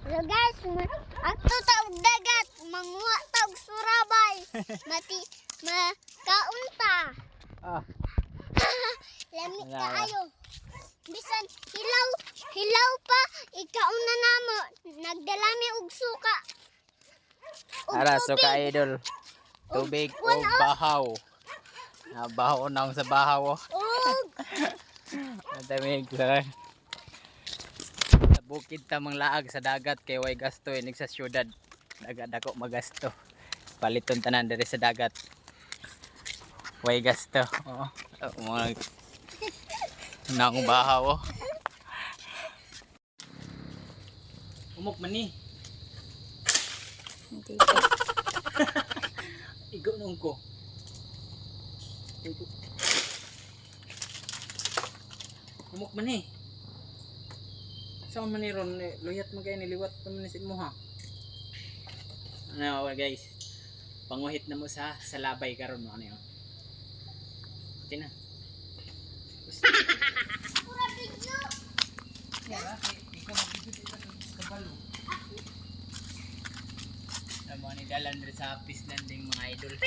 Hello guys, ato taog dagat, manguha taog surabay. Makaunta. Ah. Lami kaayo. Bisan hilaw pa ikauna namo. Nagdalami og suka. Ara, suka idol. Tubig o bahaw. Bahaw na sa bahaw. Ang dami sa bukid tamang laag sa dagat kay way gasto inig sa syudad. Dagat ako magasto. Paliton tanan diri sa dagat. Way gasto. Oo. Mga nang bahaw. Umok man ni. Hindi. Igo nung ko. Umok man ni. Saan man ni ron luyat man kayo niliwat pa man si mo ha. Ano guys. Panguhit na mo sa labay karon mo ano yun. Okay na. Pura video. Kaya ikaw mag-video dito sa kabalo. Naman ni dalan rin sa Peace Landing mga idol.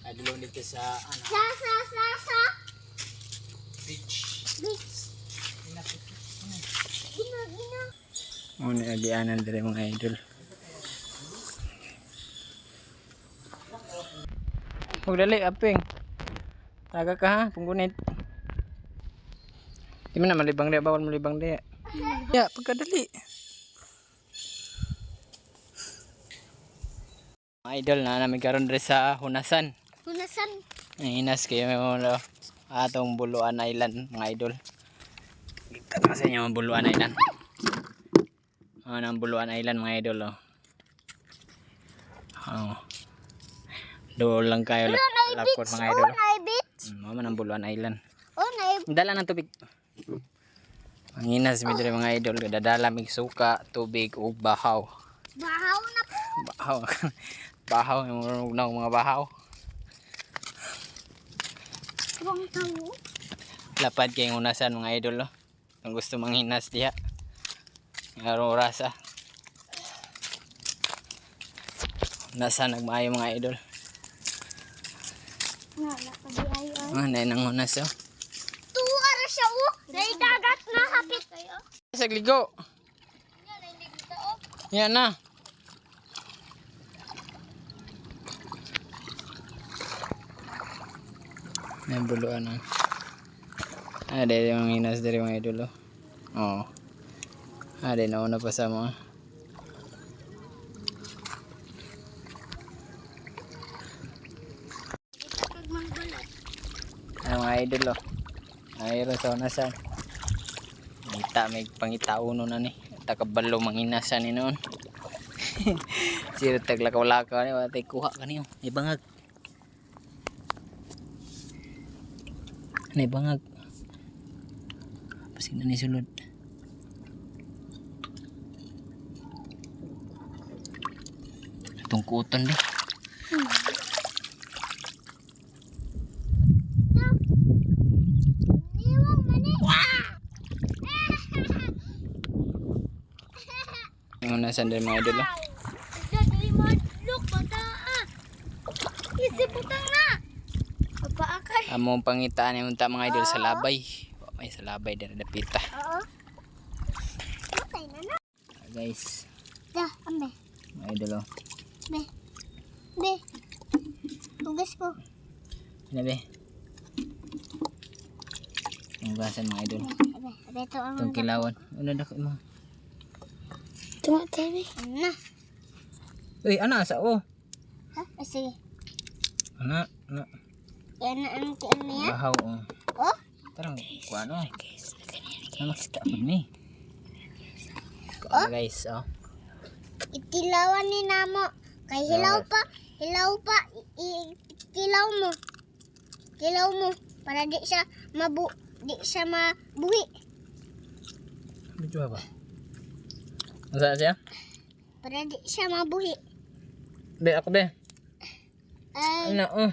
Idol dito sa ano? Sa Beach. Gina. Muna agianan diri mga idol. Magdali aping. Taga ka ha, punggunit. Di man na malibang dia, bawal malibang dia. Ya, pagkadali. Mga idol na namin karon diri sa Hunasan. Hunasan. Hinas kayo may atong Buluan Island mga idol. Kita sa inyo ang Buluan Island. Ang Buluan Island mga idol oh. Oh. Doon lang kayo lakot mga idol. Mama ng Buluan Island. Oh, Dala ng tubig. Ang hinas mi diri mga idol, dadala mig suka, tubig ug bahaw. Bahaw na po. Bahaw. Bahaw yung mga bahaw. Bang tawo. Lapad kay Hunasan mga idol oh. Kung gusto manghinas diha. Ngaro rasa. Hunasan nagmaayo mga idol. Nay nang Hunas oh. Tuwa ra siya oh. Dai dagat na hapit kayo. Sagligo. Yan na. May Buluan oh. Ada yung hinas dari mga idol oh. Oh. Ada nauna pa sa mga. Ang mga idol oh. Ayro sa Hunasan. May pangitauno na ni. Takabalo manginasan ni noon. Sira taglakaw-lakaw ni watay kuha kaniyo. Ay bangag. Nay bangag. Pasig na ni sulod. Tungkutan deh. Yung nasan din mga idol oh. Among pangitaan yung mga idol sa labay. May sa labay dari dapita. Oo. Okay na. Guys. Da, ambe. Mga idol oh. Be. Tugas ko. Ano be? Ang basan mga idol. Abe to ang. Itong kilawan. Ano dako mo? Tuma tabi. Na. Uy, ana asa oh. Ha? Sige. Ana. Yan ang niya. Bahaw oh. Oh? Tarang kuano. Ano kita ni? Oh? Guys, oh. Itilawan ni namo. Kay hilaw pa. Kilaw mo. Para di siya mabuhi. Video ba? Masa siya? Para di siya mabuhi. Be ako be. Ay. Ano oh.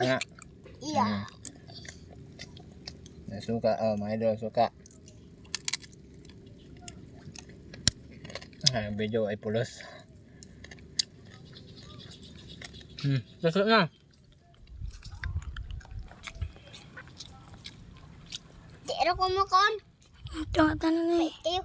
Ano? Iya. Suka, oh mga idol, suka. Ang video ay pulos. Tusok na. Di ero ko mo kon. Ito nga tanan eh. Kayo.